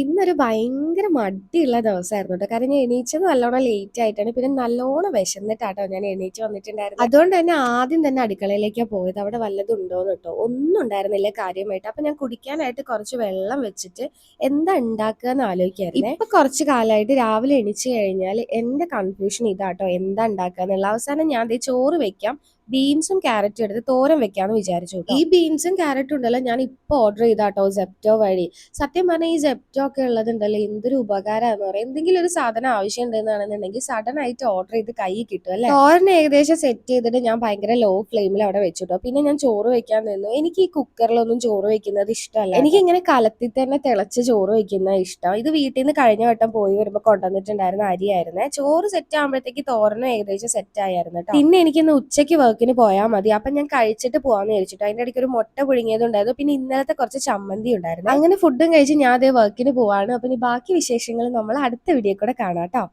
ഇന്നൊരു ഭയങ്കര മടിയുള്ള ദിവസമായിരുന്നു കേട്ടോ. കാരണം ഞാൻ എണീച്ചത് നല്ലോണം ലേറ്റ് ആയിട്ടാണ്. പിന്നെ നല്ലോണം വിശന്നിട്ടാട്ടോ ഞാൻ എണീറ്റ് വന്നിട്ടുണ്ടായിരുന്നത്. അതുകൊണ്ട് തന്നെ ആദ്യം തന്നെ അടുക്കളയിലേക്കാണ് പോയത്. അവിടെ വല്ലതും ഉണ്ടോന്ന് കേട്ടോ. ഒന്നും ഉണ്ടായിരുന്നില്ല കാര്യമായിട്ട്. അപ്പൊ ഞാൻ കുടിക്കാനായിട്ട് കുറച്ച് വെള്ളം വെച്ചിട്ട് എന്താ ഉണ്ടാക്കുകയെന്ന് ആലോചിക്കായിരുന്നേ. ഇപ്പൊ കുറച്ച് കാലമായിട്ട് രാവിലെ എണീച്ച് കഴിഞ്ഞാൽ എന്റെ കൺഫ്യൂഷൻ ഇതാട്ടോ, എന്താ ഉണ്ടാക്കുക എന്നുള്ള. അവസാനം ഞാൻ ദേ ചോറ് വെക്കാം, ബീൻസും ക്യാരറ്റും എടുത്ത് തോരൻ വെക്കാന്ന് വിചാരിച്ചു ട്ടോ. ഈ ബീൻസും ക്യാരറ്റും ഉണ്ടല്ലോ ഞാൻ ഇപ്പൊ ഓർഡർ ചെയ്താട്ടോ സെപ്റ്റോ വഴി. സത്യം പറഞ്ഞാൽ ഈ സെപ്റ്റോ ഒക്കെ ഉള്ളതുണ്ടല്ലോ എന്തൊരു ഉപകാരമാണെന്ന് പറയാം. എന്തെങ്കിലും ഒരു സാധനം ആവശ്യം ഉണ്ടെന്നാണെന്നുണ്ടെങ്കിൽ സഡൻ ആയിട്ട് ഓർഡർ ചെയ്ത് കൈ കിട്ടും അല്ലേ. തോരൻ ഏകദേശം സെറ്റ് ചെയ്തിട്ട് ഞാൻ ഭയങ്കര ലോ ഫ്ലെയിമിൽ അവിടെ വെച്ചിട്ടോ. പിന്നെ ഞാൻ ചോറ് വെക്കാൻ നിന്നു. എനിക്ക് ഈ കുക്കറിലൊന്നും ചോറ് വെക്കുന്നത് ഇഷ്ടമല്ല. എനിക്ക് ഇങ്ങനെ കലത്തിൽ തന്നെ തിളച്ച് ചോറ് വെക്കുന്ന ഇഷ്ടം. ഇത് വീട്ടിൽ നിന്ന് കഴിഞ്ഞ വട്ടം പോയി വരുമ്പോൾ കൊണ്ടുവന്നിട്ടുണ്ടായിരുന്ന അരിയായിരുന്നേ. ചോറ് സെറ്റ് ആകുമ്പോഴത്തേക്ക് തോരനും ഏകദേശം സെറ്റ് ആയിരുന്നു കേട്ടോ. പിന്നെ എനിക്കിന്ന് ഉച്ചയ്ക്ക് വർക്കിന് പോയാൽ മതി. അപ്പൊ ഞാൻ കഴിച്ചിട്ട് പോവാന്ന് വിചാരിച്ചിട്ടോ. അതിന്റെ ഇടയ്ക്ക് ഒരു മുട്ട പുഴുങ്ങിയതുണ്ടായിരുന്നു. പിന്നെ ഇന്നലത്തെ കുറച്ച് ചമ്മന്തി ഉണ്ടായിരുന്നു. അങ്ങനെ ഫുഡും കഴിച്ച് ഞാൻ അതേ വർക്കിന് പോവാണ്. അപ്പൊ ഇനി ബാക്കി വിശേഷങ്ങൾ നമ്മൾ അടുത്ത വീഡിയോ കൂടെ കാണാം കേട്ടോ.